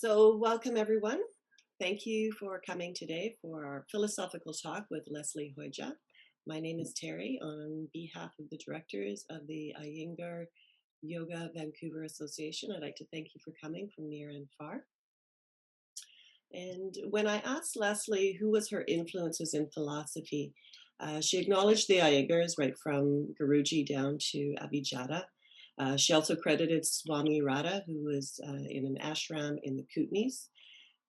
So, welcome everyone. Thank you for coming today for our philosophical talk with Lesie Hogya. My name is Terry. On behalf of the directors of the Iyengar Yoga Vancouver Association, I'd like to thank you for coming from near and far. And when I asked Lesie who was her influences in philosophy, she acknowledged the Iyengars right from Guruji down to Abhijata. She also credited Swami Radha, who was in an ashram in the Kootenays.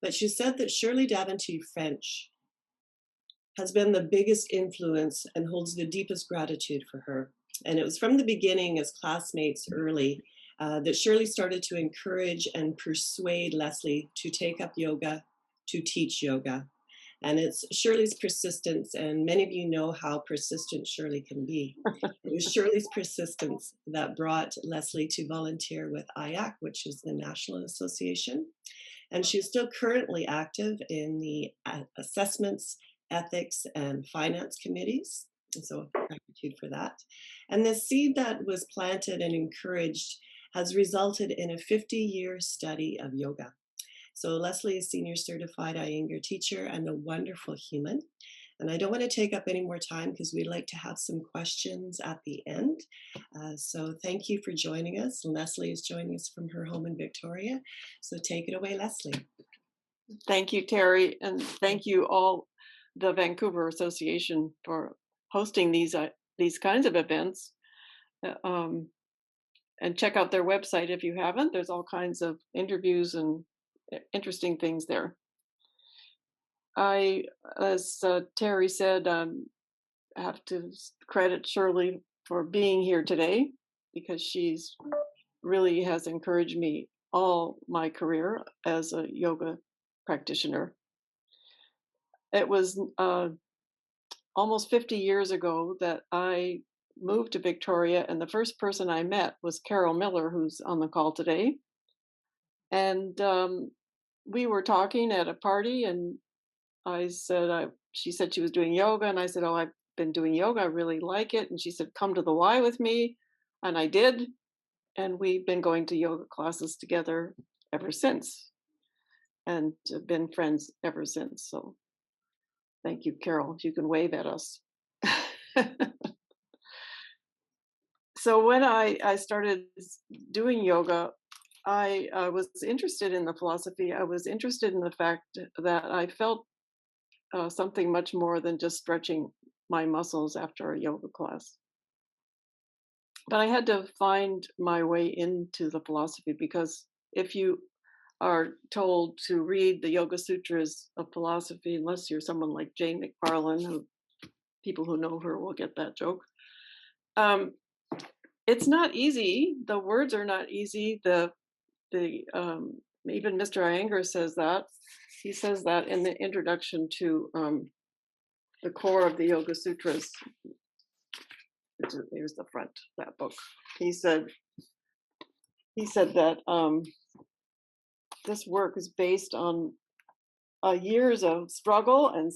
But she said that Shirley Daventy French has been the biggest influence and holds the deepest gratitude for her. And it was from the beginning, as classmates early, that Shirley started to encourage and persuade Lesie to take up yoga, to teach yoga. And it's Shirley's persistence, and many of you know how persistent Shirley can be. It was Shirley's persistence that brought Lesie to volunteer with IYAC, which is the National Association. And she's still currently active in the assessments, ethics, and finance committees. And so gratitude for that. And the seed that was planted and encouraged has resulted in a 50-year study of yoga. So Lesie is senior certified Iyengar teacher and a wonderful human. And I don't want to take up any more time because we'd like to have some questions at the end. So thank you for joining us. Lesie is joining us from her home in Victoria. So take it away, Lesie. Thank you, Terry. And thank you all, the Vancouver Association, for hosting these kinds of events. And check out their website if you haven't. There's all kinds of interviews and interesting things there. As Terry said, I have to credit Shirley for being here today because she's really has encouraged me all my career as a yoga practitioner. It was almost 50 years ago that I moved to Victoria, and the first person I met was Carol Miller, who's on the call today. And we were talking at a party, and I said, she said she was doing yoga, and I said, oh, I've been doing yoga. I really like it. And she said, come to the Y with me. And I did. And we've been going to yoga classes together ever since and been friends ever since. So thank you, Carol. You can wave at us. So when I started doing yoga, I was interested in the philosophy. I was interested in the fact that I felt something much more than just stretching my muscles after a yoga class. But I had to find my way into the philosophy because if you are told to read the Yoga Sutras of philosophy, unless you're someone like Jane McFarlane, who people who know her will get that joke. It's not easy. The words are not easy. Even Mr. Iyengar says that. He says that in the introduction to the core of the Yoga Sutras. Here's the front of that book. He said that this work is based on years of struggle and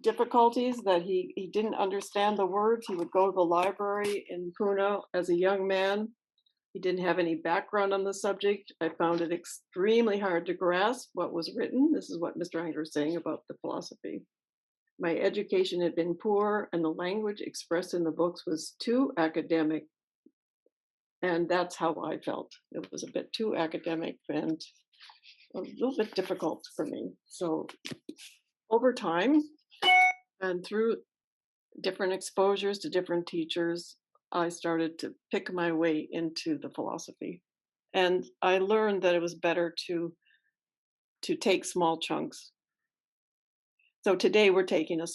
difficulties, that he didn't understand the words. He would go to the library in Pune as a young man. He didn't have any background on the subject. I found it extremely hard to grasp what was written. This is what Mr. Iyengar is saying about the philosophy. My education had been poor, and the language expressed in the books was too academic. And that's how I felt. It was a bit too academic and a little bit difficult for me. So over time, and through different exposures to different teachers, I started to pick my way into the philosophy. And I learned that it was better to take small chunks. So today we're taking a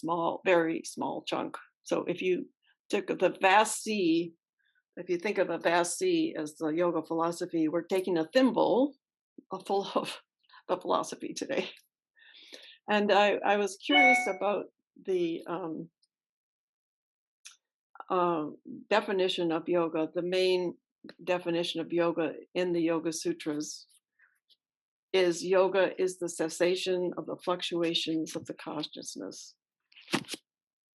very small chunk. So if you took the vast sea, if you think of a vast sea as the yoga philosophy, we're taking a thimble full of the philosophy today. And I was curious about the definition of yoga. The main definition of yoga in the Yoga Sutras is yoga is the cessation of the fluctuations of the consciousness.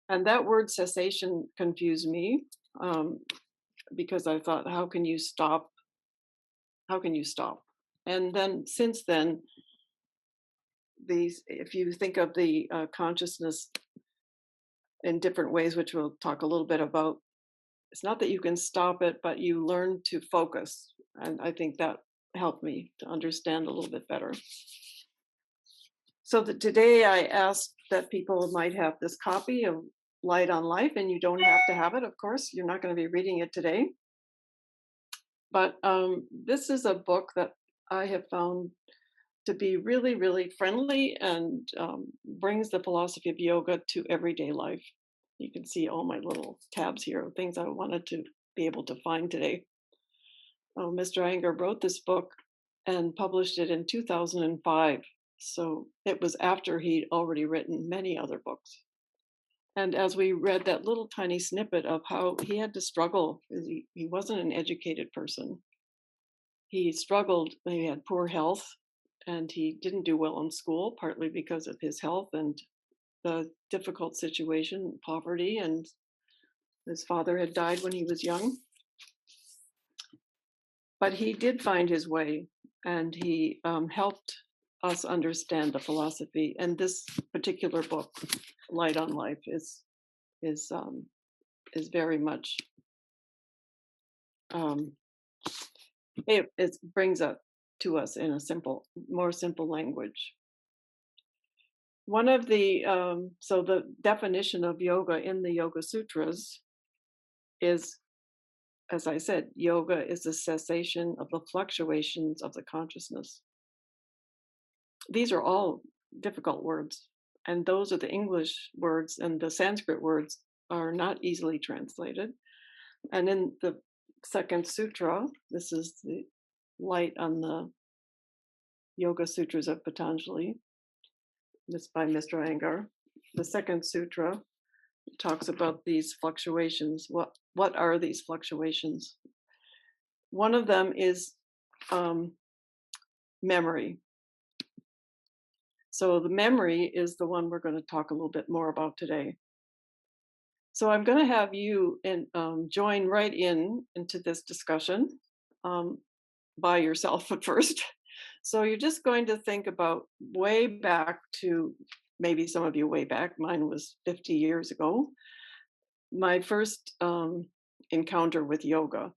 And that word cessation confused me because I thought, how can you stop? How can you stop? And then since then, if you think of the consciousness in different ways, which we'll talk a little bit about, it's not that you can stop it, but you learn to focus. And I think that helped me to understand a little bit better. So that today I asked that people might have this copy of Light on Life, and you don't have to have it, of course. You're not going to be reading it today. But this is a book that I have found to be really, really friendly and brings the philosophy of yoga to everyday life. You can see all my little tabs here of things I wanted to be able to find today. Mr. Iyengar wrote this book and published it in 2005. So it was after he'd already written many other books. And as we read that little tiny snippet of how he had to struggle, he wasn't an educated person. He struggled, he had poor health, and he didn't do well in school, partly because of his health and the difficult situation, poverty, and his father had died when he was young. But he did find his way, and he helped us understand the philosophy. And this particular book, Light on Life, is very much it brings up to us in a more simple language. One of the so the definition of yoga in the Yoga Sutras is, as I said, yoga is the cessation of the fluctuations of the consciousness. These are all difficult words, and those are the English words, and the Sanskrit words are not easily translated. And in the second sutra, this is the light on the Yoga Sutras of Patanjali, this by Mr. Iyengar. The second sutra talks about these fluctuations. What are these fluctuations? One of them is memory. So the memory is the one we're going to talk a little bit more about today. So I'm going to have you join right into this discussion by yourself at first. So you're just going to think about way back to, maybe some of you way back, mine was 50 years ago, my first encounter with yoga.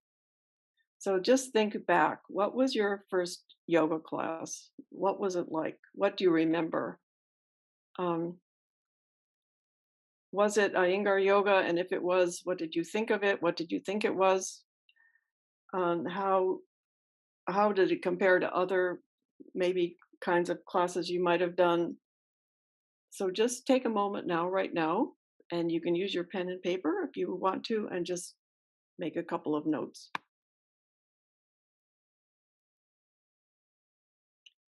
So just think back. What was your first yoga class? What was it like? What do you remember? Was it Iyengar yoga? And if it was, what did you think of it? What did you think it was? How did it compare to other maybe kinds of classes you might have done? So just take a moment right now, and you can use your pen and paper if you want to, and just make a couple of notes.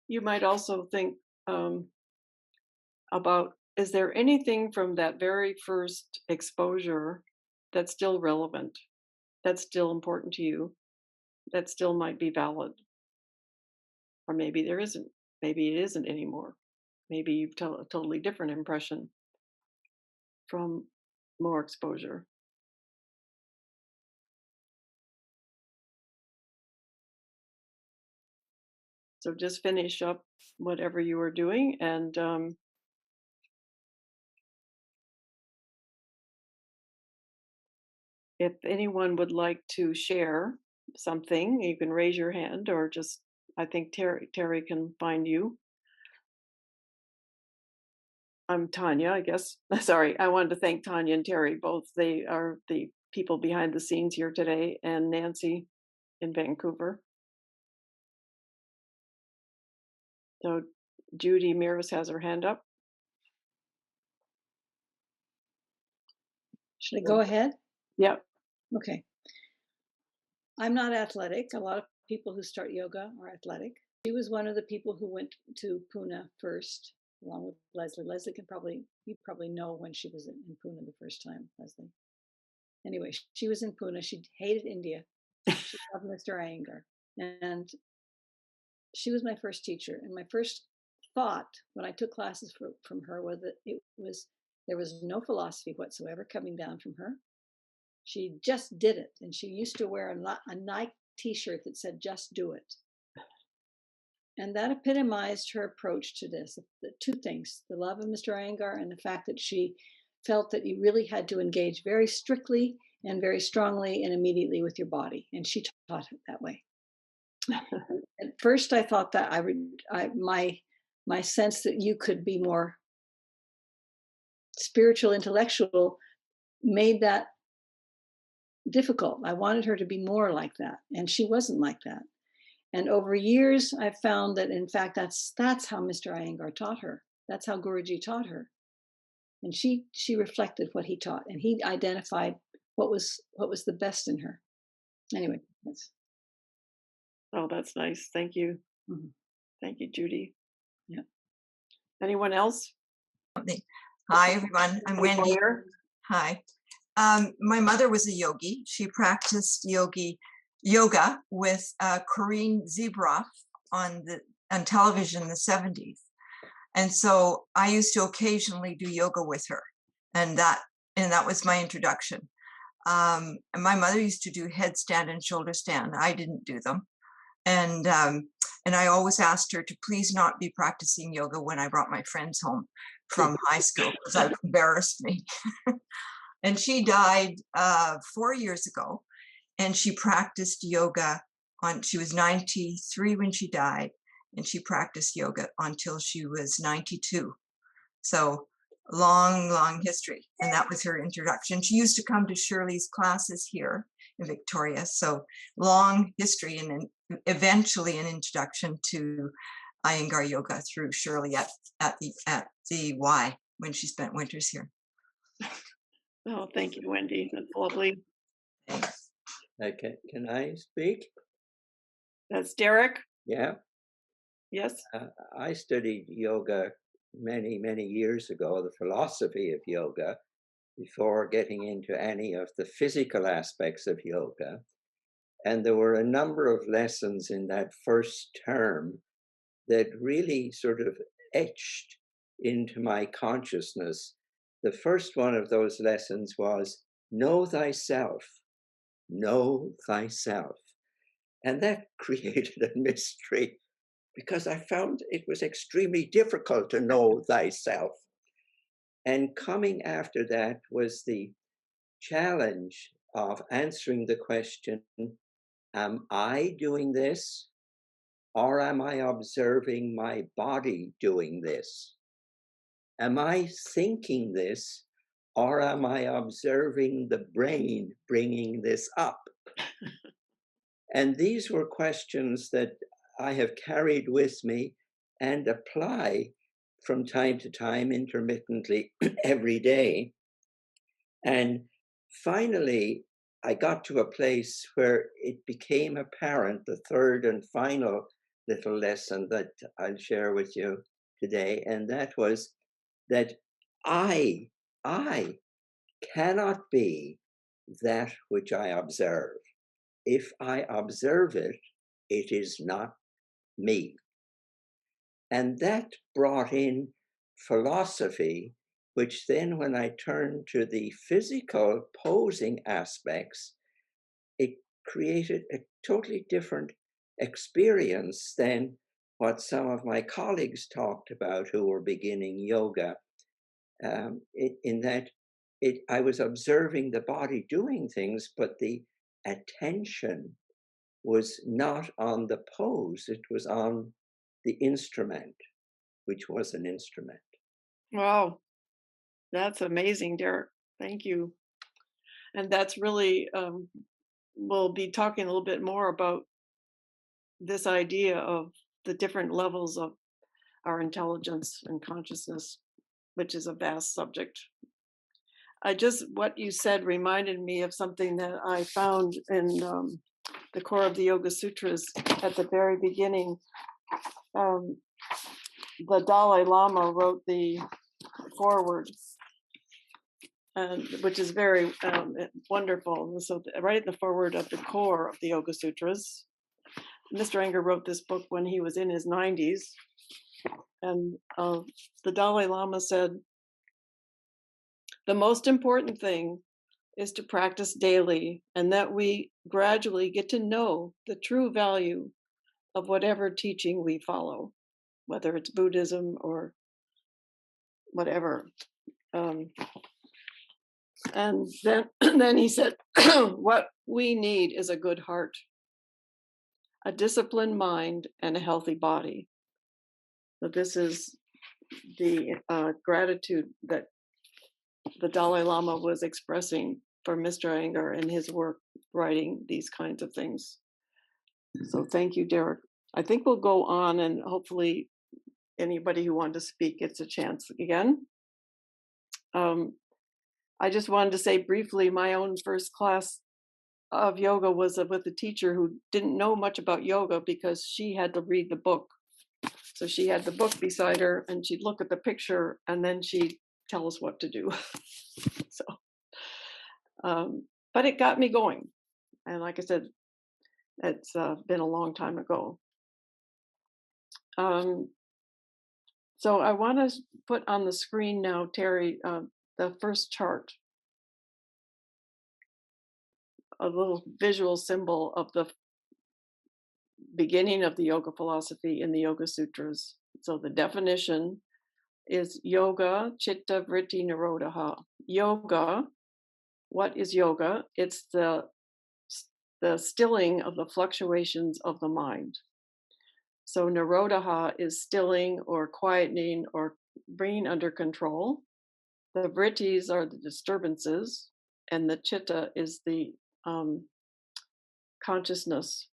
You might also think about, is there anything from that very first exposure that's still relevant, that's still important to you, that still might be valid? Or maybe there isn't. Maybe it isn't anymore. Maybe you've a totally different impression from more exposure. So just finish up whatever you were doing, and if anyone would like to share something, you can raise your hand, or just, I think Terry can find you. I'm Tanya, I guess. Sorry, I wanted to thank Tanya and Terry both. They are the people behind the scenes here today, and Nancy in Vancouver. So Judy Mears has her hand up. Should I go ahead? Yeah. Okay. I'm not athletic. A lot of people who start yoga are athletic. She was one of the people who went to Pune first, along with Lesie. Lesie you probably know when she was in Pune the first time, Lesie. Anyway, she was in Pune. She hated India. She loved Mr. Iyengar. And she was my first teacher. And my first thought when I took classes from her was that there was no philosophy whatsoever coming down from her. She just did it. And she used to wear a Nike t-shirt that said, "Just do it." And that epitomized her approach to this. The two things, the love of Mr. Iyengar and the fact that she felt that you really had to engage very strictly and very strongly and immediately with your body. And she taught it that way. At first, I thought that my sense that you could be more spiritual, intellectual made that difficult. I wanted her to be more like that, and she wasn't like that. And over years, I've found that, in fact, that's how Mr. Iyengar taught her. That's how Guruji taught her. And she reflected what he taught, and he identified what was the best in her. Anyway, that's. Oh, that's nice. Thank you. Mm-hmm. Thank you, Judy. Yeah. Anyone else? Hi, everyone. I'm Wendy. Hi. My mother was a yogi. She practiced yoga with Corinne Zebroff on television in the 70s. And so I used to occasionally do yoga with her. And that was my introduction. And my mother used to do headstand and shoulder stand. I didn't do them. And I always asked her to please not be practicing yoga when I brought my friends home from high school, because that embarrassed me. And she died 4 years ago, and she practiced yoga she was 93 when she died, and she practiced yoga until she was 92. So long, long history. And that was her introduction. She used to come to Shirley's classes here in Victoria. So long history, and then eventually an introduction to Iyengar yoga through Shirley at the Y when she spent winters here. Oh, thank you, Wendy. That's lovely. Thanks. Okay, can I speak? That's Derek. Yeah. Yes. I studied yoga many, many years ago, the philosophy of yoga, before getting into any of the physical aspects of yoga. And there were a number of lessons in that first term that really sort of etched into my consciousness. The first one of those lessons was, know thyself, know thyself. And that created a mystery, because I found it was extremely difficult to know thyself. And coming after that was the challenge of answering the question, am I doing this, or am I observing my body doing this? Am I thinking this, or am I observing the brain bringing this up? And these were questions that I have carried with me and apply from time to time, intermittently, every day. And finally, I got to a place where it became apparent, the third and final little lesson that I'll share with you today, and that was that I cannot be that which I observe. If I observe it, it is not me. And that brought in philosophy, which then, when I turned to the physical posing aspects, it created a totally different experience than what some of my colleagues talked about who were beginning yoga. I was observing the body doing things, but the attention was not on the pose, it was on the instrument, which was an instrument. Wow. That's amazing, Derek. Thank you. And that's really, we'll be talking a little bit more about this idea of the different levels of our intelligence and consciousness, which is a vast subject. What you said reminded me of something that I found in the core of the Yoga Sutras at the very beginning. The Dalai Lama wrote the foreword, which is very wonderful. So right at the foreword of the core of the Yoga Sutras, Mr. Iyengar wrote this book when he was in his 90s. And the Dalai Lama said, the most important thing is to practice daily, and that we gradually get to know the true value of whatever teaching we follow, whether it's Buddhism or whatever. And then, then he said, what we need is a good heart, a disciplined mind, and a healthy body. So this is the gratitude that the Dalai Lama was expressing for Mr. Iyengar in his work writing these kinds of things. So thank you, Derek. I think we'll go on, and hopefully anybody who wanted to speak gets a chance again. I just wanted to say briefly, my own first class of yoga was with a teacher who didn't know much about yoga because she had to read the book. So she had the book beside her and she'd look at the picture and then she'd tell us what to do. So, but it got me going. And like I said, it's been a long time ago. So I want to put on the screen now, Terry, the first chart, a little visual symbol of the beginning of the yoga philosophy in the Yoga Sutras. So the definition is yoga, chitta, vritti, nirodha. Yoga, what is yoga? It's the stilling of the fluctuations of the mind. So nirodha is stilling or quietening or bringing under control. The vrittis are the disturbances, and the chitta is the consciousness.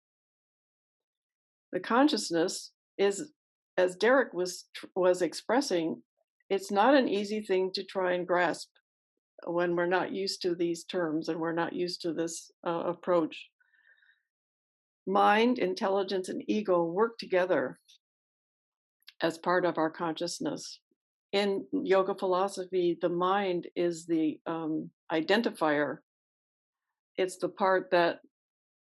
The consciousness is, as Derek was expressing, it's not an easy thing to try and grasp when we're not used to these terms and we're not used to this approach. Mind, intelligence, and ego work together as part of our consciousness. In yoga philosophy, the mind is the identifier. It's the part that,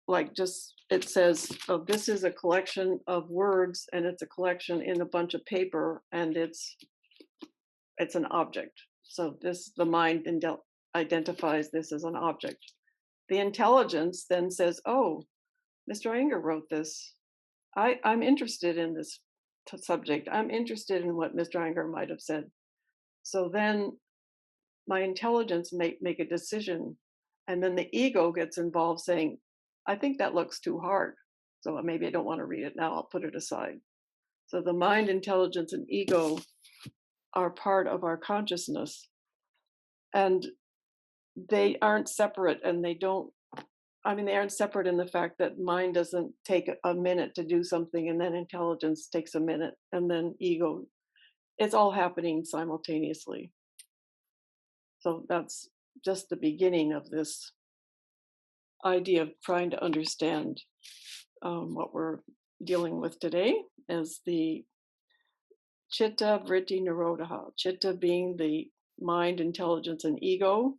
like, just it says, oh, this is a collection of words and it's a collection in a bunch of paper and it's an object. So the mind identifies this as an object. The intelligence then says, oh, Mr. Iyengar wrote this. I'm interested in this subject. I'm interested in what Mr. Iyengar might have said. So then my intelligence make a decision, and then the ego gets involved saying, I think that looks too hard. So maybe I don't want to read it now. I'll put it aside. So the mind, intelligence, and ego are part of our consciousness. And they aren't separate, and they aren't separate in the fact that mind doesn't take a minute to do something, and then intelligence takes a minute, and then ego. It's all happening simultaneously. So that's just the beginning of this idea of trying to understand what we're dealing with today as the chitta, vritti, nirodha. Chitta being the mind, intelligence, and ego.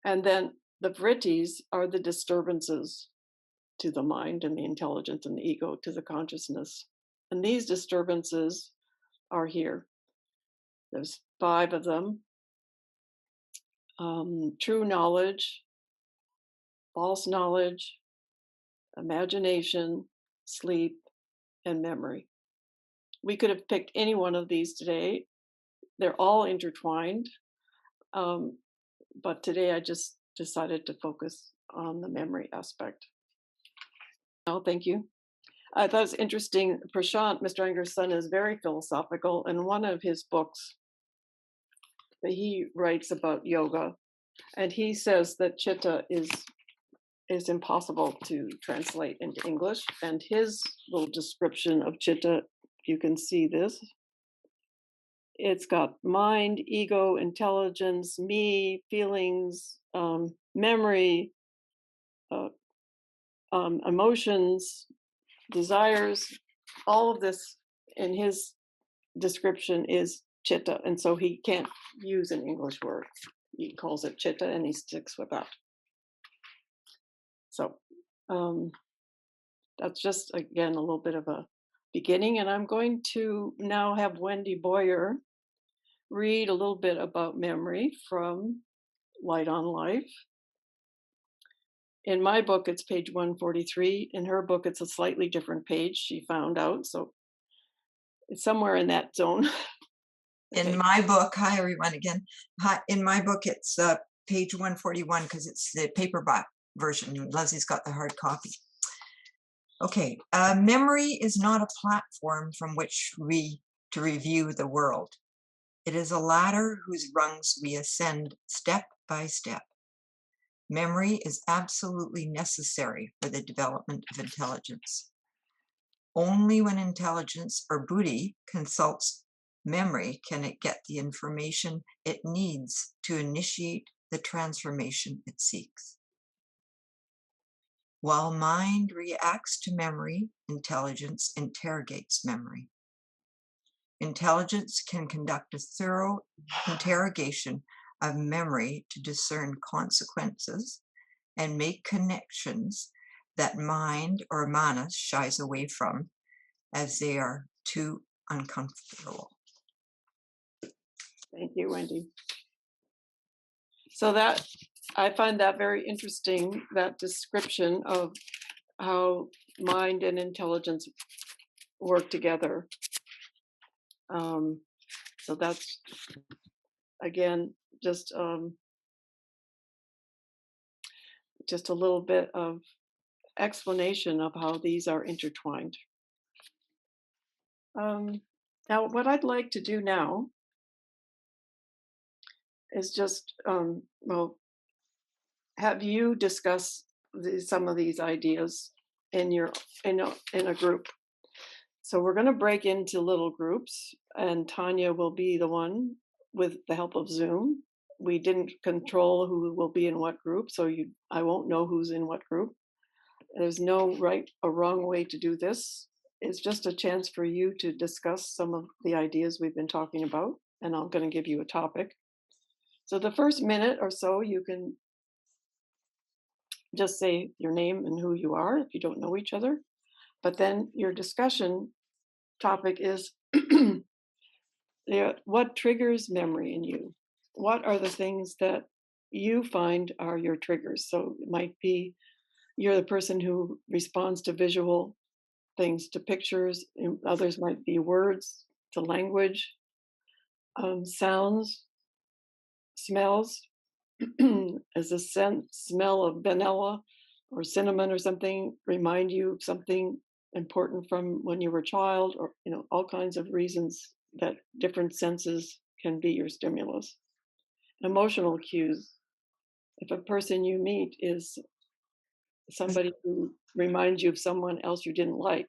And then the vrittis are the disturbances to the mind and the intelligence and the ego, to the consciousness. And these disturbances are here. There's 5 of them. True knowledge, false knowledge, imagination, sleep, and memory. We could have picked any one of these today. They're all intertwined. But today I just decided to focus on the memory aspect. Oh, thank you. I thought it was interesting. Prashant, Mr. Iyengar's son, is very philosophical. And one of his books, he writes about yoga. And he says that chitta is impossible to translate into English. And his little description of chitta, you can see this. It's got mind, ego, intelligence, me, feelings, memory, emotions, desires. All of this in his description is chitta. And so he can't use an English word. He calls it chitta and he sticks with that. So that's just, again, a little bit of a beginning. And I'm going to now have Wendy Boyer read a little bit about memory from Light on Life. In my book, it's page 143. In her book, it's a slightly different page, she found out. So it's somewhere in that zone. Okay. In my book, hi everyone again. Hi, in my book, it's page 141 because it's the paperback version. Lesie's got the hard copy. Okay, memory is not a platform from which to review the world. It is a ladder whose rungs we ascend step by step. Memory is absolutely necessary for the development of intelligence. Only when intelligence or buddhi consults memory can it get the information it needs to initiate the transformation it seeks. While mind reacts to memory, intelligence interrogates memory. Intelligence can conduct a thorough interrogation of memory to discern consequences and make connections that mind or manas shies away from as they are too uncomfortable. Thank you, Wendy. So that, I find that very interesting, that description of how mind and intelligence work together. So that's, again, just a little bit of explanation of how these are intertwined. Now, what I'd like to do now is just, well, have you discuss some of these ideas in a group. So we're going to break into little groups, and Tanya will be the one with the help of Zoom. We didn't control who will be in what group, so I won't know who's in what group. There's no right or wrong way to do this. It's just a chance for you to discuss some of the ideas we've been talking about, and I'm going to give you a topic. So the first minute or so, you can just say your name and who you are if you don't know each other. But then your discussion topic is what triggers memory in you? What are the things that you find are your triggers? So it might be you're the person who responds to visual things, to pictures. Others might be words, to language, sounds, smells. As a smell of vanilla or cinnamon or something remind you of something important from when you were a child, or all kinds of reasons that different senses can be your stimulus. Emotional cues. If a person you meet is somebody who reminds you of someone else you didn't like,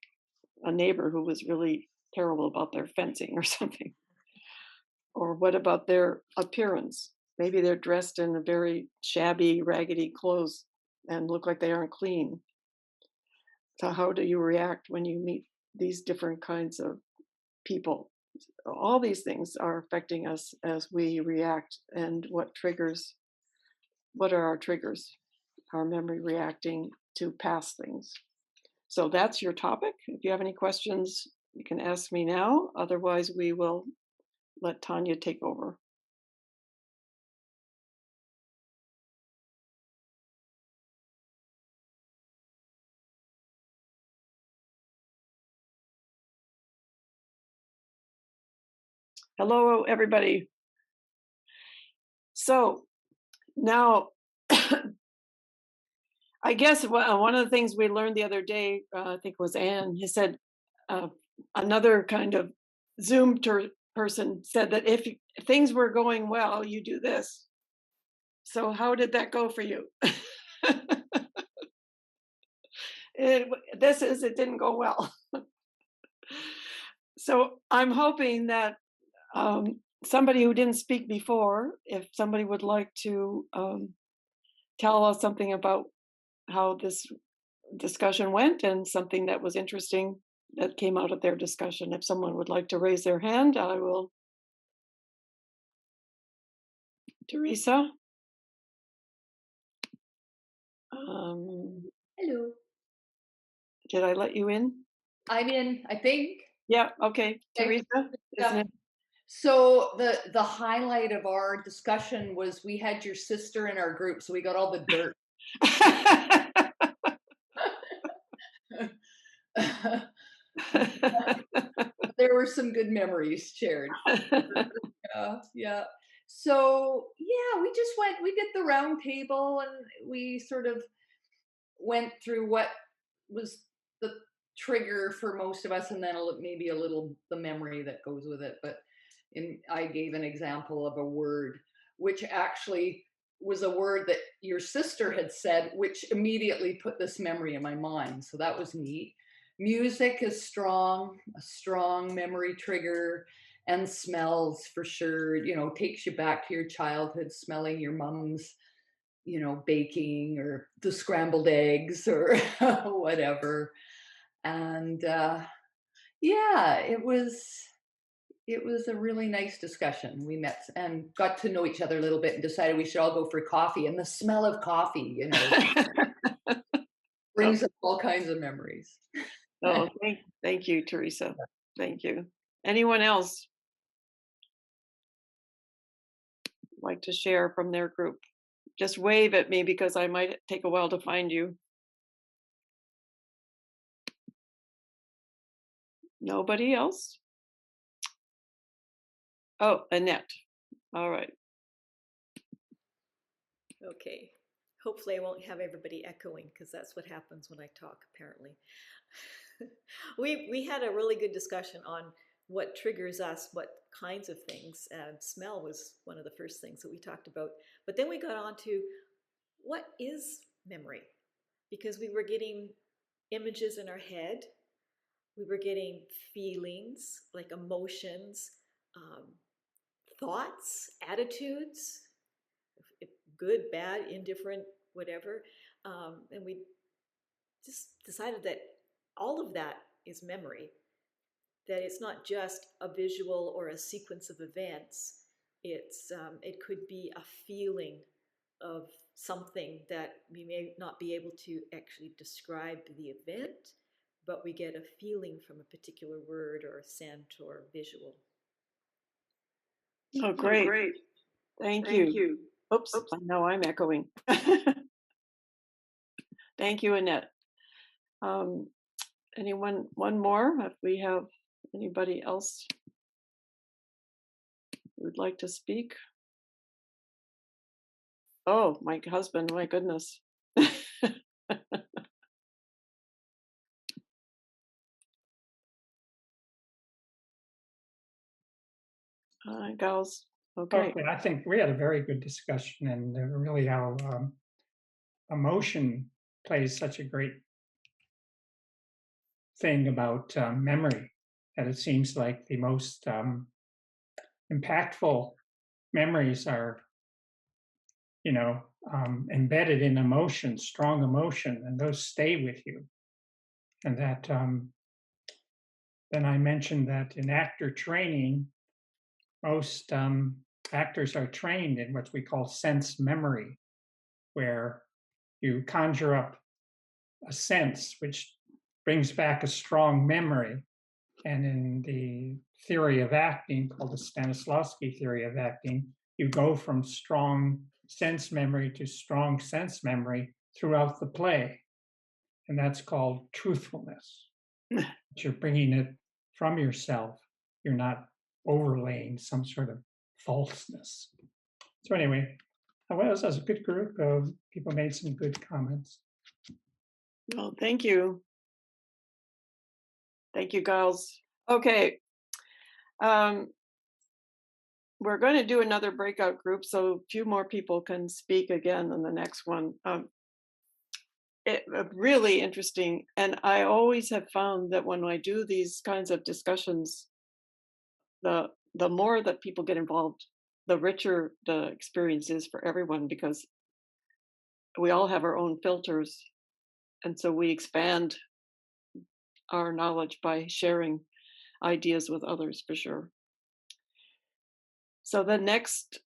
a neighbor who was really terrible about their fencing or something. Or what about their appearance? Maybe they're dressed in a very shabby, raggedy clothes and look like they aren't clean. So how do you react when you meet these different kinds of people? All these things are affecting us as we react. And what are our triggers? Our memory reacting to past things. So that's your topic. If you have any questions, you can ask me now. Otherwise, we will let Tanya take over. Hello, everybody. So now, I guess one of the things we learned the other day, I think it was Anne, he said, another kind of Zoom person said that if things were going well, you do this. So how did that go for you? It didn't go well. So I'm hoping that somebody who didn't speak before, if somebody would like to tell us something about how this discussion went and something that was interesting that came out of their discussion. If someone would like to raise their hand, I will. Teresa? Hello. Did I let you in? I'm in, I think. Yeah, okay. Teresa? Yeah. So the highlight of our discussion was we had your sister in our group, so we got all the dirt. There were some good memories shared. Yeah. So yeah, we did the round table and we sort of went through what was the trigger for most of us, and then maybe a little the memory that goes with it. But I gave an example of a word, which actually was a word that your sister had said, which immediately put this memory in my mind. So that was neat. Music is a strong memory trigger, and smells for sure, takes you back to your childhood, smelling your mom's, baking or the scrambled eggs or whatever. And yeah, it was a really nice discussion. We met and got to know each other a little bit and decided we should all go for coffee. And the smell of coffee, brings up all kinds of memories. Oh, thank you, Teresa. Thank you. Anyone else like to share from their group? Just wave at me because I might take a while to find you. Nobody else? Oh, Annette. All right. Okay. Hopefully I won't have everybody echoing because that's what happens when I talk, apparently. We had a really good discussion on what triggers us, what kinds of things, and smell was one of the first things that we talked about. But then we got on to what is memory? Because we were getting images in our head, we were getting feelings like emotions, thoughts, attitudes, good, bad, indifferent, whatever. And we just decided that all of that is memory, that it's not just a visual or a sequence of events. It could be a feeling of something that we may not be able to actually describe the event, but we get a feeling from a particular word or scent or visual. Oh, great. Thank you. Oops, now I'm echoing. Thank you, Annette. Anyone, one more? If we have anybody else who would like to speak? Oh, my husband, my goodness. Gals, okay. Okay, I think we had a very good discussion, and really how emotion plays such a great thing about memory, that it seems like the most impactful memories are, embedded in emotion, strong emotion, and those stay with you. And that then I mentioned that in actor training, most actors are trained in what we call sense memory, where you conjure up a sense which brings back a strong memory. And in the theory of acting, called the Stanislavski theory of acting, you go from strong sense memory to strong sense memory throughout the play. And that's called truthfulness. You're bringing it from yourself. You're not overlaying some sort of falseness. So anyway, this was a good group of people, made some good comments. Well, thank you. Thank you, girls. Okay. We're going to do another breakout group so a few more people can speak again in the next one. Really interesting. And I always have found that when I do these kinds of discussions, the more that people get involved, the richer the experience is for everyone, because we all have our own filters. And so we expand our knowledge by sharing ideas with others, for sure. So the next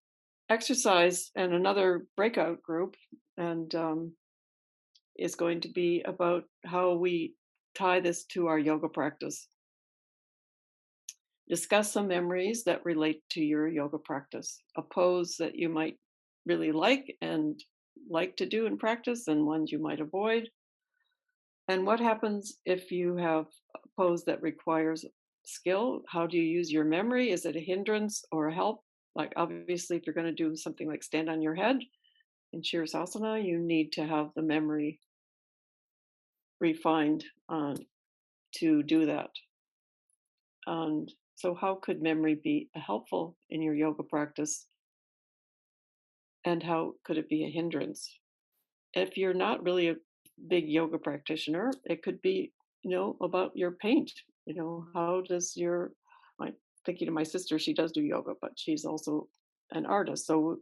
exercise and another breakout group and is going to be about how we tie this to our yoga practice. Discuss some memories that relate to your yoga practice, a pose that you might really like and like to do in practice, and ones you might avoid. And what happens if you have a pose that requires skill? How do you use your memory? Is it a hindrance or a help? Like, obviously, if you're going to do something like stand on your head in Shirasasana, you need to have the memory refined to do that. And so, how could memory be helpful in your yoga practice? And how could it be a hindrance? If you're not really a big yoga practitioner, it could be, about your paint. How does I'm thinking of my sister, she does do yoga, but she's also an artist. So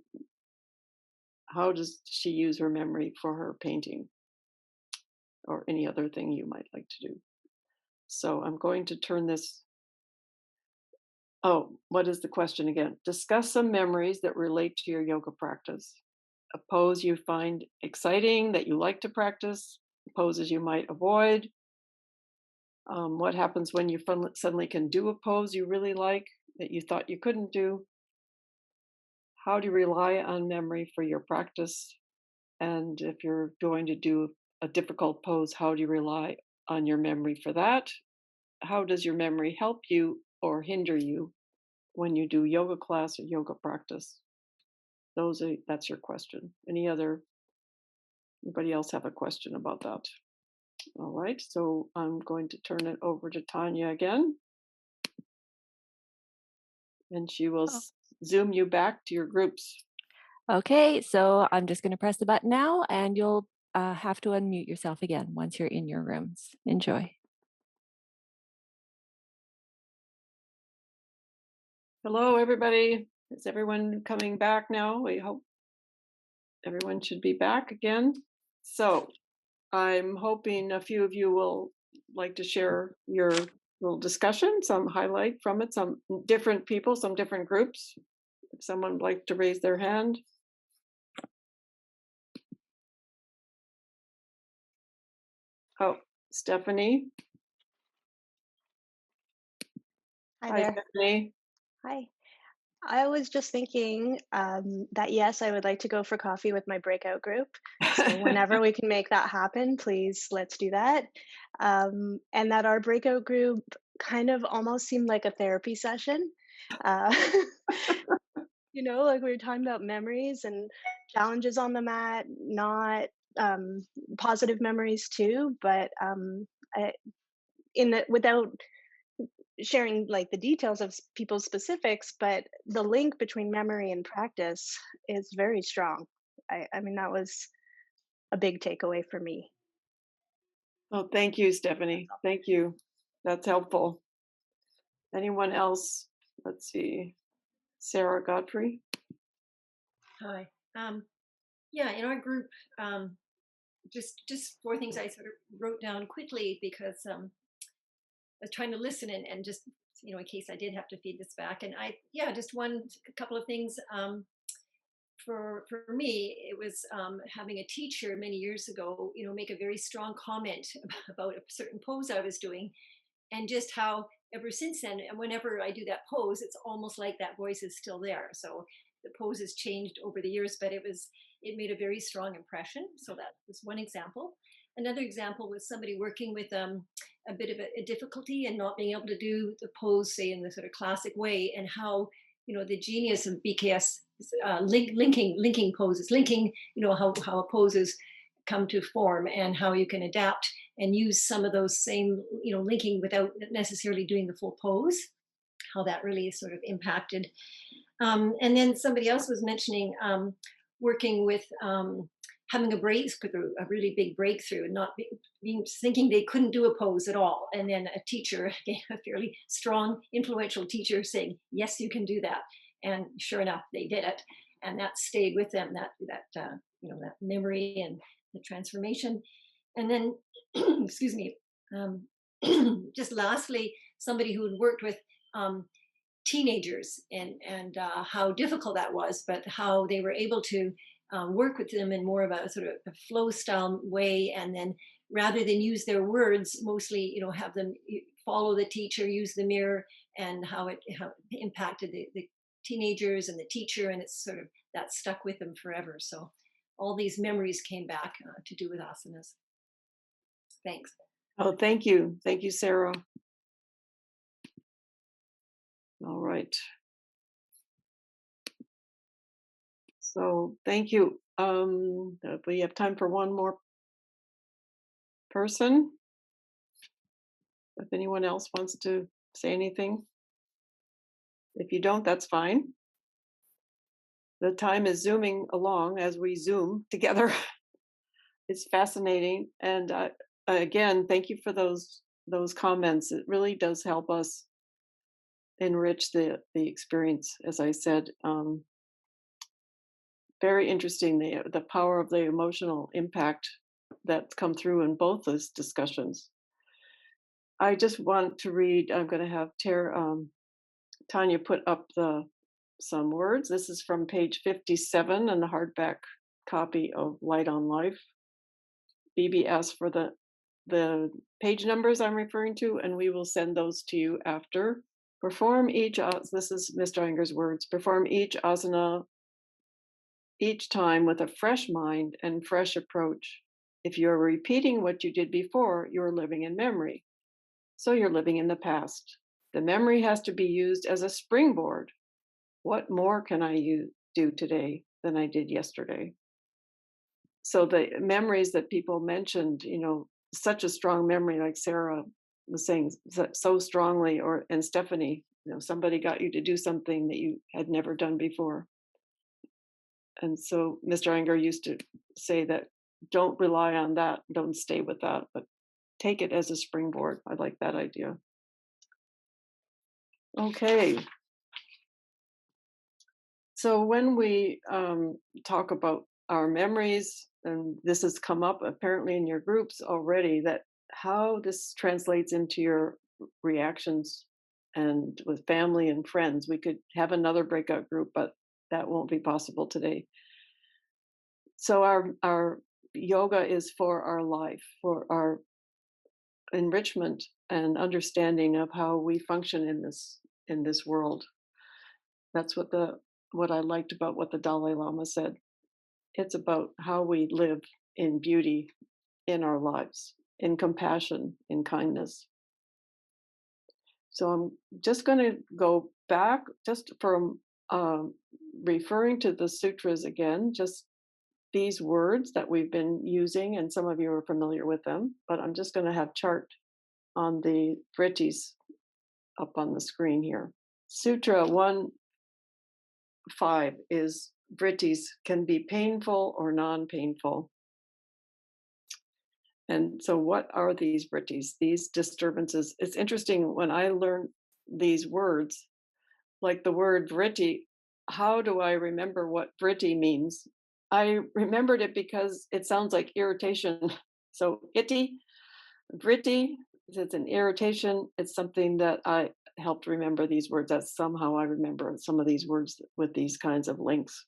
how does she use her memory for her painting or any other thing you might like to do? So I'm going to turn this. Oh, what is the question again? Discuss some memories that relate to your yoga practice. A pose you find exciting that you like to practice, poses you might avoid. What happens when you suddenly can do a pose you really like that you thought you couldn't do? How do you rely on memory for your practice? And if you're going to do a difficult pose, how do you rely on your memory for that? How does your memory help you or hinder you when you do yoga class or yoga practice? That's your question. Anybody else have a question about that? All right, so I'm going to turn it over to Tanya again. And she will zoom you back to your groups. Okay, so I'm just going to press the button now, and you'll have to unmute yourself again once you're in your rooms. Enjoy. Hello, everybody. Is everyone coming back now? We hope everyone should be back again. So I'm hoping a few of you will like to share your little discussion, some highlight from it, some different people, some different groups. If someone would like to raise their hand. Oh, Stephanie. Hi Hi, there. Stephanie. Hi. I was just thinking that yes, I would like to go for coffee with my breakout group. So whenever we can make that happen, please let's do that. And that our breakout group kind of almost seemed like a therapy session. Uh, like we were talking about memories and challenges on the mat, not positive memories too, but without sharing like the details of people's specifics, but the link between memory and practice is very strong. I mean, that was a big takeaway for me. Oh, thank you, Stephanie. Thank you. That's helpful. Anyone else? Let's see. Sarah Godfrey. Hi. Yeah, in our group, just 4 things I sort of wrote down quickly because I was trying to listen and just, in case I did have to feed this back. And just a couple of things. For me, it was having a teacher many years ago, make a very strong comment about a certain pose I was doing, and just how ever since then, and whenever I do that pose, it's almost like that voice is still there. So the pose has changed over the years, but it made a very strong impression. So that was one example. Another example was somebody working with a bit of a difficulty and not being able to do the pose, say, in the sort of classic way, and how, the genius of B.K.S. Linking poses, how poses come to form and how you can adapt and use some of those same, linking without necessarily doing the full pose, how that really sort of impacted. And then somebody else was mentioning working with having a breakthrough, a really big breakthrough, and not being thinking they couldn't do a pose at all. And then a teacher, a fairly strong, influential teacher saying, yes, you can do that. And sure enough, they did it. And that stayed with them, that memory and the transformation. And then, excuse me, just lastly, somebody who had worked with teenagers and how difficult that was, but how they were able to work with them in more of a sort of a flow style way, and then rather than use their words, mostly have them follow the teacher, use the mirror, and how it impacted the teenagers and the teacher, and it's sort of that stuck with them forever. So all these memories came back to do with asanas. Thanks. Oh, thank you. Thank you, Sarah. All right. So thank you. We have time for one more person. If anyone else wants to say anything. If you don't, that's fine. The time is zooming along as we Zoom together. It's fascinating. And again, thank you for those comments. It really does help us enrich the experience, as I said. Very interesting, the power of the emotional impact that's come through in both those discussions. I just want to read, I'm going to have Tanya put up some words. This is from page 57 in the hardback copy of Light on Life. B.B.S for the page numbers I'm referring to, and we will send those to you after. Perform each, this is Mr. Iyengar's words, perform each asana each time with a fresh mind and fresh approach. If you're repeating what you did before, you're living in memory. So you're living in the past. The memory has to be used as a springboard. What more can I do today than I did yesterday? So the memories that people mentioned, such a strong memory, like Sarah was saying so strongly, and Stephanie, somebody got you to do something that you had never done before. And so Mr. Iyengar used to say that don't rely on that, don't stay with that, but take it as a springboard. I like that idea. Okay. So when we talk about our memories, and this has come up apparently in your groups already, that how this translates into your reactions and with family and friends. We could have another breakout group, but that won't be possible today. So our yoga is for our life, for our enrichment and understanding of how we function in this world. That's what I liked about what the Dalai Lama said. It's about how we live in beauty in our lives, in compassion, in kindness. So I'm just going to go back just from referring to the sutras again, just these words that we've been using, and some of you are familiar with them, but I'm just going to have chart on the Vrttris up on the screen here. Sutra 1.5 is Vrttris can be painful or non-painful. And so what are these Vrttris, these disturbances? It's interesting when I learn these words, like the word vritti, how do I remember what vritti means? I remembered it because it sounds like irritation. So iti, vritti, it's an irritation. It's something that I helped remember these words. That somehow I remember some of these words with these kinds of links.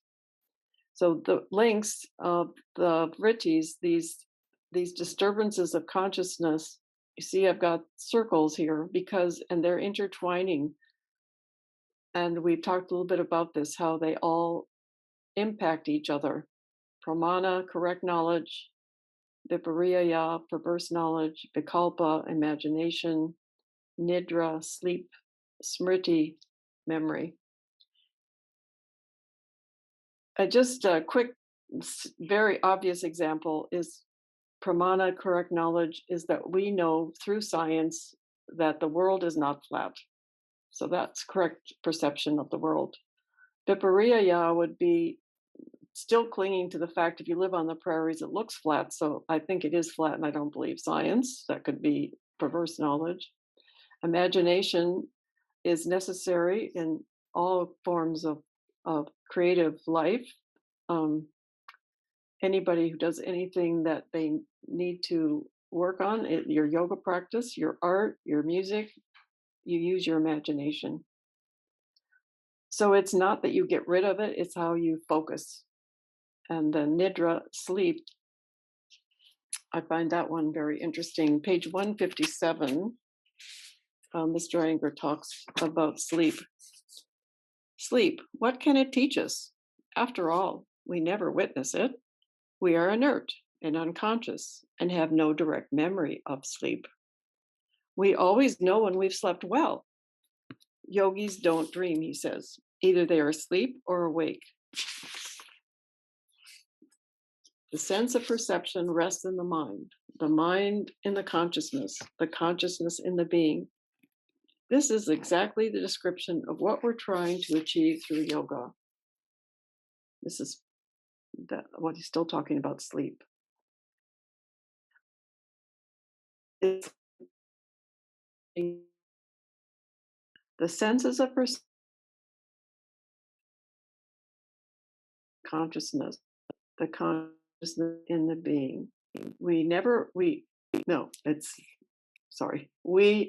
So the links of the Vrittis, these disturbances of consciousness, you see I've got circles here and they're intertwining. And we've talked a little bit about this, how they all impact each other. Pramana, correct knowledge; Vipariyaya, perverse knowledge; Vikalpa, imagination; Nidra, sleep; Smrti, memory. Just a quick, very obvious example is Pramana, correct knowledge, is that we know through science that the world is not flat. So that's correct perception of the world. Vipariyaya would be still clinging to the fact if you live on the prairies, it looks flat. So I think it is flat and I don't believe science. That could be perverse knowledge. Imagination is necessary in all forms of creative life. Anybody who does anything that they need to work on, your yoga practice, your art, your music, you use your imagination. So it's not that you get rid of it, it's how you focus. And the Nidra, sleep, I find that one very interesting. Page 157, Mr. Iyengar talks about sleep. Sleep, what can it teach us? After all, we never witness it. We are inert and unconscious and have no direct memory of sleep. We always know when we've slept well. Yogis don't dream, he says. Either they are asleep or awake. The sense of perception rests in the mind in the consciousness in the being. This is exactly the description of what we're trying to achieve through yoga. This is what he's still talking about sleep. It's the senses of consciousness, the consciousness in the being. We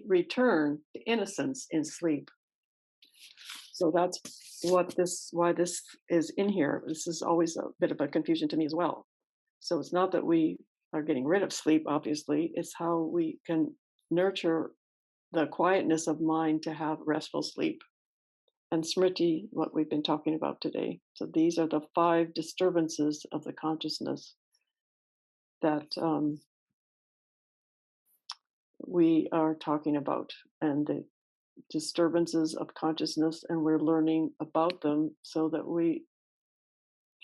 return to innocence in sleep. So that's why this is in here. This is always a bit of a confusion to me as well. So it's not that we are getting rid of sleep, obviously, it's how we can nurture the quietness of mind to have restful sleep. And Smrti, what we've been talking about today. So these are the 5 disturbances of the consciousness that we are talking about, and the disturbances of consciousness, and we're learning about them so that we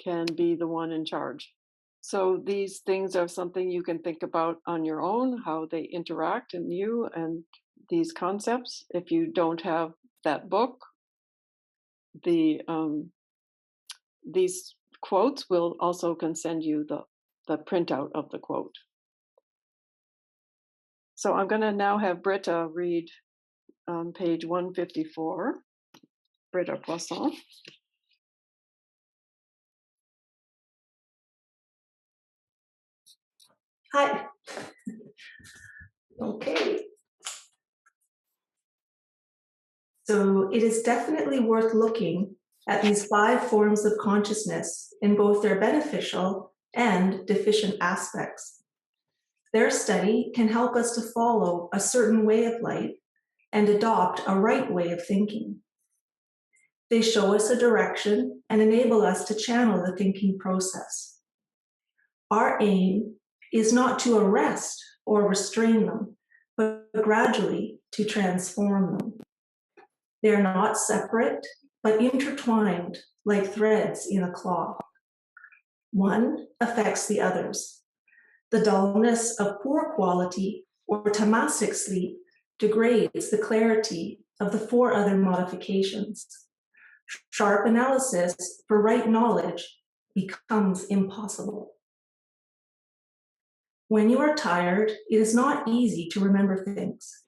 can be the one in charge. So these things are something you can think about on your own, how they interact in you and these concepts. If you don't have that book, these quotes will also can send you the printout of the quote. So I'm going to now have Britta read page 154, Britta Poisson. Hi. Okay. So it is definitely worth looking at these 5 forms of consciousness in both their beneficial and deficient aspects. Their study can help us to follow a certain way of life and adopt a right way of thinking. They show us a direction and enable us to channel the thinking process. Our aim is not to arrest or restrain them, but gradually to transform them. They are not separate, but intertwined like threads in a cloth. One affects the others. The dullness of poor quality or tamasic sleep degrades the clarity of the 4 other modifications. Sharp analysis for right knowledge becomes impossible. When you are tired, it is not easy to remember things.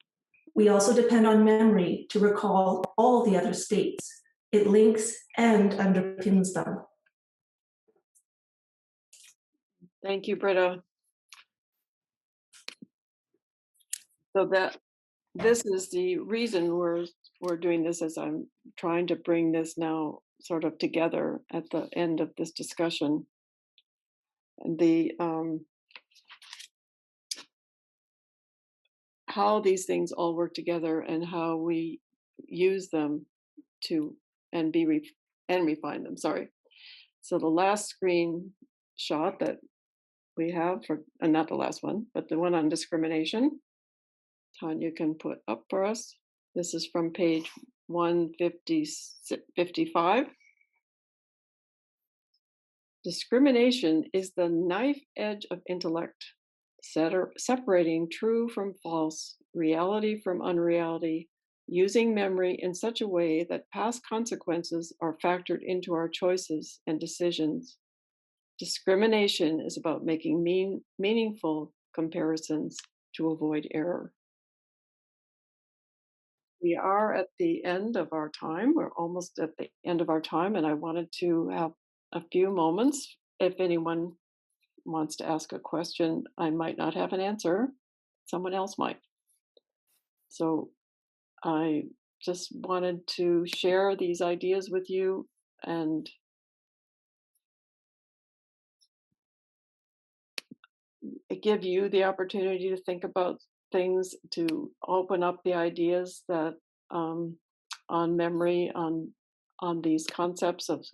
We also depend on memory to recall all the other states. It links and underpins them. Thank you, Britta. So this is the reason we're doing this, as I'm trying to bring this now sort of together at the end of this discussion. And the how these things all work together and how we use them to and refine them. Sorry. So the last screenshot that we have for, and not the last one, but the one on discrimination, Tanya can put up for us. This is from page 155. Discrimination is the knife edge of intellect, separating true from false, reality from unreality, using memory in such a way that past consequences are factored into our choices and decisions. Discrimination is about making meaningful comparisons to avoid error. We are at the end of our time. We're almost at the end of our time, and I wanted to have a few moments. If anyone wants to ask a question, I might not have an answer. Someone else might. So I just wanted to share these ideas with you and give you the opportunity to think about things, to open up the ideas that on memory, on these concepts of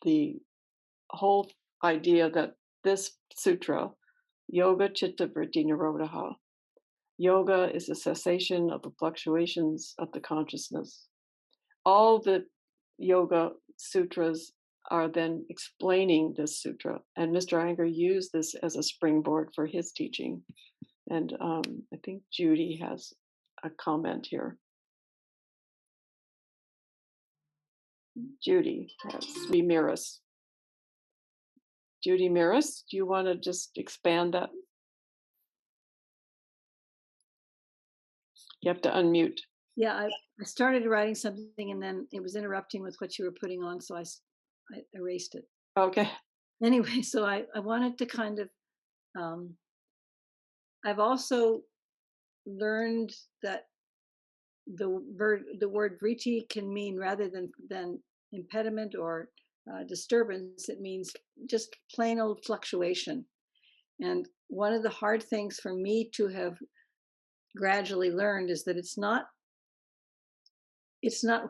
the whole idea that this sutra, Yoga Chitta Vritti Nirodha, Yoga is a cessation of the fluctuations of the consciousness. All the yoga sutras are then explaining this sutra, and Mr. Iyengar used this as a springboard for his teaching. And I think Judy has a comment here. Judy, Sri Miras. Judy Miras, do you want to just expand that? You have to unmute. Yeah, I started writing something and then it was interrupting with what you were putting on, so I erased it. Okay. Anyway, so I wanted to kind of, I've also learned that the word vritti can mean, rather than impediment or disturbance, it means just plain old fluctuation. And one of the hard things for me to have gradually learned is that it's not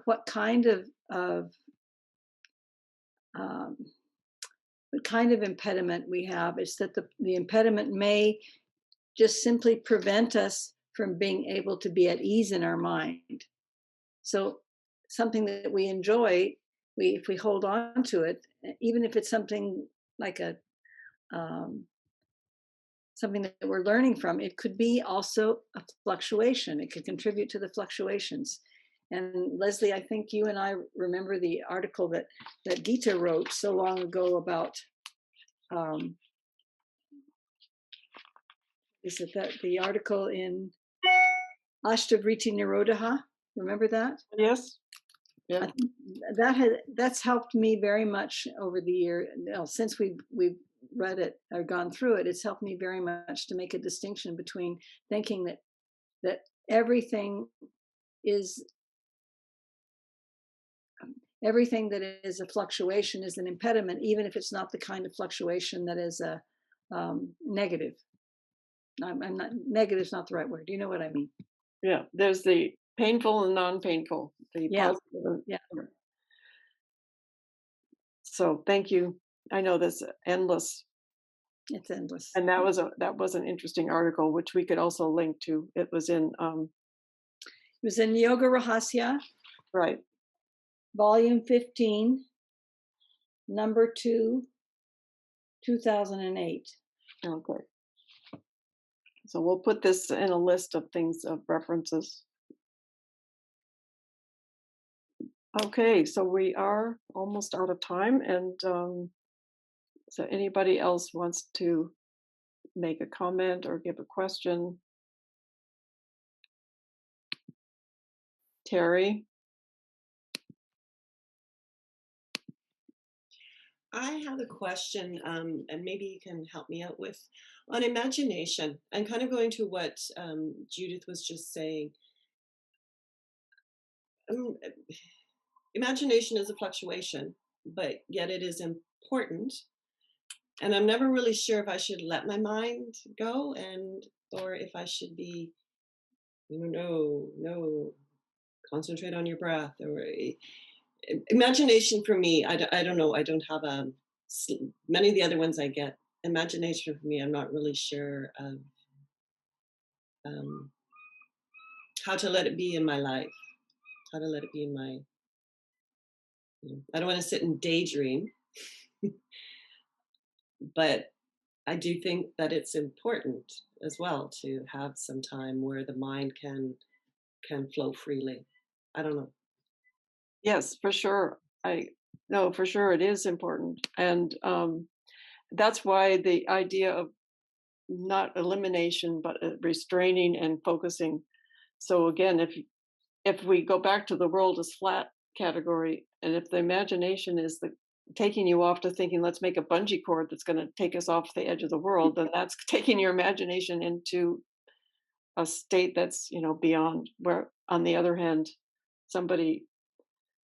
what kind of what kind of impediment we have. It's that the impediment may just simply prevent us from being able to be at ease in our mind. So something that we enjoy, if we hold on to it, even if it's something like something that we're learning from, it could be also a fluctuation. It could contribute to the fluctuations. And Lesie, I think you and I remember the article that Gita wrote so long ago about, is it that the article in Ashtavritti Nirodha? Remember that? Yes. Yeah. I think that's helped me very much over the year. Since we've read it or gone through it, it's helped me very much to make a distinction between thinking that everything that is a fluctuation is an impediment, even if it's not the kind of fluctuation that is a negative. I'm not, negative is not the right word. Do you know what I mean? Yeah, there's the painful and non-painful. Yeah. Yeah. So thank you. I know this endless. It's endless. And that was an interesting article, which we could also link to. It was in Yoga Rahasya. Right. Volume 15, number 2, 2008. Okay. So we'll put this in a list of things, of references. Okay, so we are almost out of time, and so anybody else wants to make a comment or give a question? Terry? I have a question, and maybe you can help me out with, on imagination. I'm kind of going to what Judith was just saying. Imagination is a fluctuation, but yet it is important. And I'm never really sure if I should let my mind go, or if I should be, no, concentrate on your breath. Or imagination for me, I don't know. I don't have many of the other ones I get. Imagination for me, I'm not really sure of how to let it be in my life, how to let it be in my, I don't want to sit and daydream, but I do think that it's important as well to have some time where the mind can flow freely. I don't know. Yes, for sure. No, for sure it is important. And that's why the idea of not elimination, but restraining and focusing. So again, if we go back to the world as flat category, and if the imagination is taking you off to thinking, let's make a bungee cord that's going to take us off the edge of the world, then that's taking your imagination into a state that's, beyond. Where on the other hand, somebody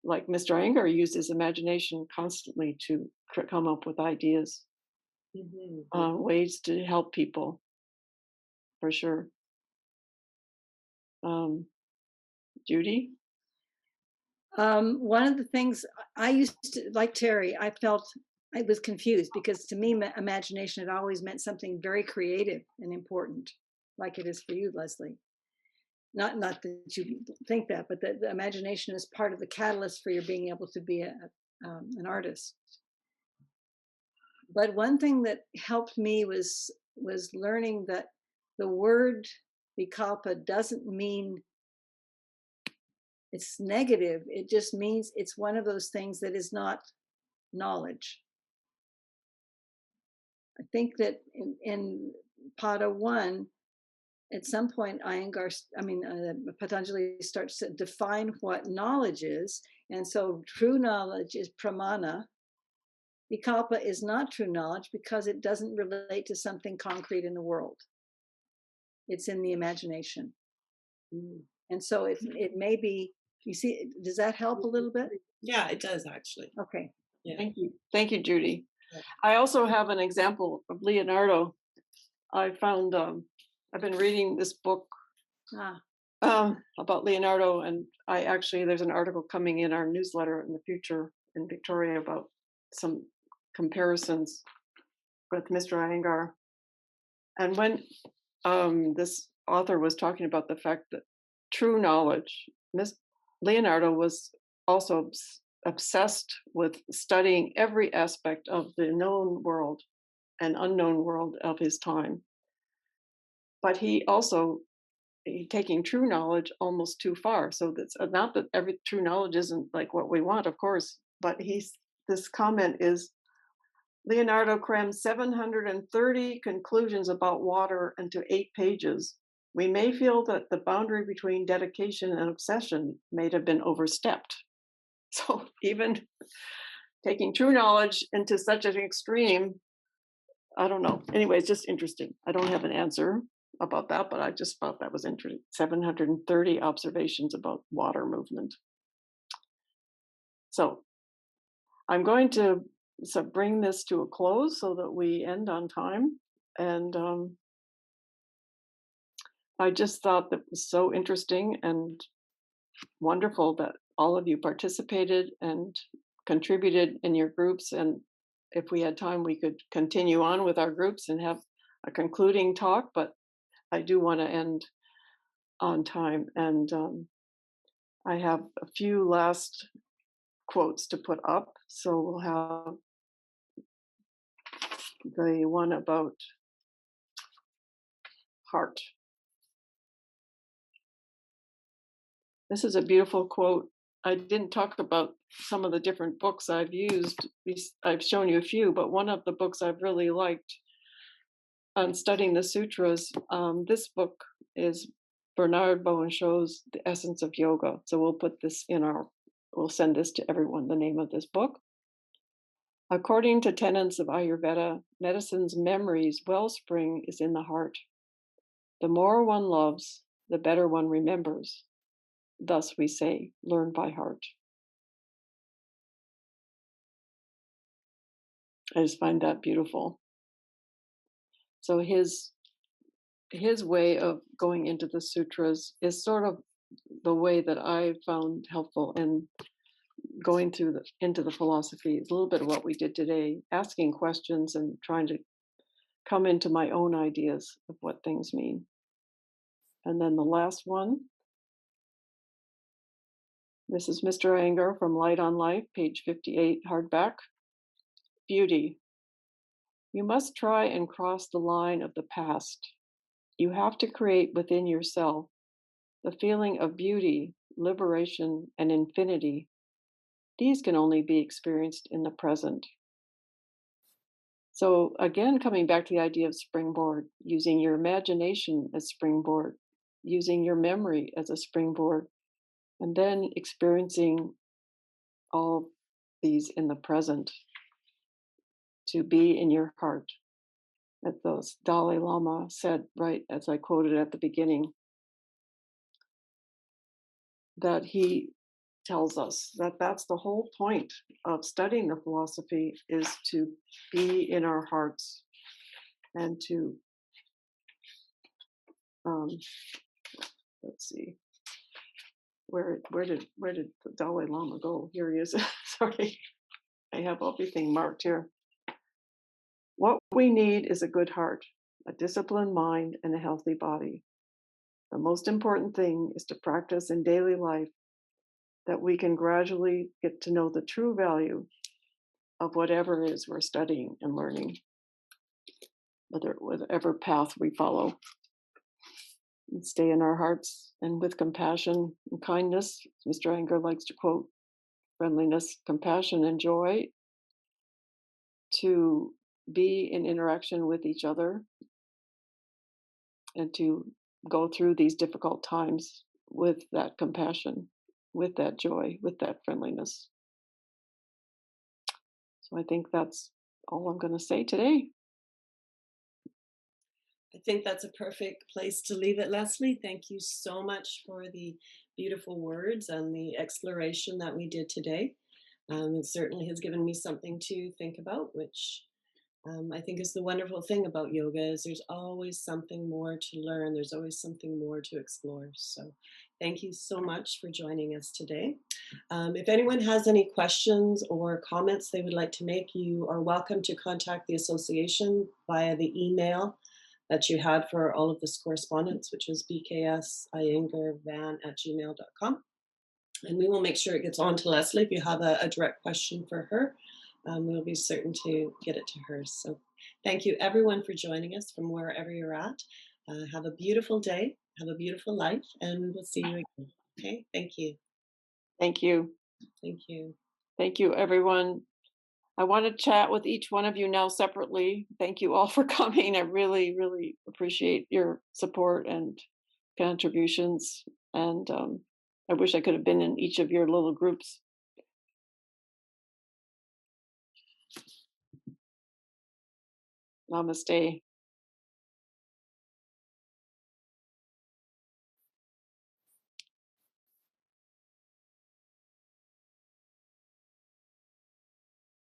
like Mr. Iyengar uses imagination constantly to come up with ideas, ways to help people, for sure. Judy? One of the things I used to, like Terry, I felt I was confused because to me, imagination had always meant something very creative and important. like it is for you, Lesie. Not that you think that, but that the imagination is part of the catalyst for your being able to be an artist. But one thing that helped me was learning that the word vikalpa doesn't mean it's negative. It just means it's one of those things that is not knowledge. I think that in Pada 1, at some point, Patanjali starts to define what knowledge is. And so true knowledge is pramana. Vikalpa is not true knowledge because it doesn't relate to something concrete in the world. It's in the imagination. And so it may be, you see, does that help a little bit? Yeah, it does actually. Okay. Yeah. Thank you. Thank you, Judy. I also have an example of Leonardo. I found, I've been reading this book about Leonardo, and there's an article coming in our newsletter in the future in Victoria about some comparisons with Mr. Iyengar. And when this author was talking about the fact that true knowledge, Leonardo was also obsessed with studying every aspect of the known world and unknown world of his time. But he also taking true knowledge almost too far. So that's not that every true knowledge isn't like what we want, of course, but this comment is, Leonardo crammed 730 conclusions about water into 8 pages. We may feel that the boundary between dedication and obsession may have been overstepped. So even taking true knowledge into such an extreme, I don't know. Anyway, it's just interesting. I don't have an answer about that, but I just thought that was interesting. 730 observations about water movement. So I'm going to bring this to a close so that we end on time. And I just thought that was so interesting and wonderful that all of you participated and contributed in your groups. And if we had time, we could continue on with our groups and have a concluding talk, but I do want to end on time. And I have a few last quotes to put up. So we'll have the one about heart. This is a beautiful quote. I didn't talk about some of the different books I've used. I've shown you a few, but one of the books I've really liked on studying the sutras, this book is Bernard Bowenshaw's The Essence of Yoga. So we'll put this we'll send this to everyone, the name of this book. According to tenets of Ayurveda, medicine's memory's wellspring is in the heart. The more one loves, the better one remembers. Thus we say, learn by heart. I just find that beautiful. So his way of going into the sutras is sort of the way that I found helpful in going through into the philosophy. It's a little bit of what we did today, asking questions and trying to come into my own ideas of what things mean. And then the last one. This is Mr. Iyengar from Light on Life, page 58, hardback. Beauty. You must try and cross the line of the past. You have to create within yourself the feeling of beauty, liberation, and infinity. These can only be experienced in the present. So again, coming back to the idea of springboard, using your imagination as springboard, using your memory as a springboard, and then experiencing all these in the present, to be in your heart. As the Dalai Lama said, right as I quoted at the beginning, that he tells us that that's the whole point of studying the philosophy, is to be in our hearts and to, let's see, where did the Dalai Lama go? Here he is. Sorry, I have everything marked here. What we need is a good heart. a disciplined mind, and a healthy body. The most important thing is to practice in daily life that we can gradually get to know the true value of whatever it is we're studying and learning, whatever path we follow. And stay in our hearts and with compassion and kindness. Mr. Iyengar likes to quote friendliness, compassion, and joy, to be in interaction with each other and to go through these difficult times with that compassion, with that joy, with that friendliness. So I think that's all I'm going to say today. I think that's a perfect place to leave it, Lesie. Thank you so much for the beautiful words and the exploration that we did today. It certainly has given me something to think about, which I think is the wonderful thing about yoga, is there's always something more to learn. There's always something more to explore. So thank you so much for joining us today. If anyone has any questions or comments they would like to make, you are welcome to contact the association via the email that you had for all of this correspondence, which is B.K.S. iyengarvan@gmail.com. And we will make sure it gets on to Lesie. If you have a direct question for her, we'll be certain to get it to her. So thank you everyone for joining us from wherever you're at. Have a beautiful day, have a beautiful life, and we'll see you again. Okay, thank you. Thank you. Thank you. Thank you, everyone. I want to chat with each one of you now separately. Thank you all for coming. I really, really appreciate your support and contributions. And I wish I could have been in each of your little groups. Namaste.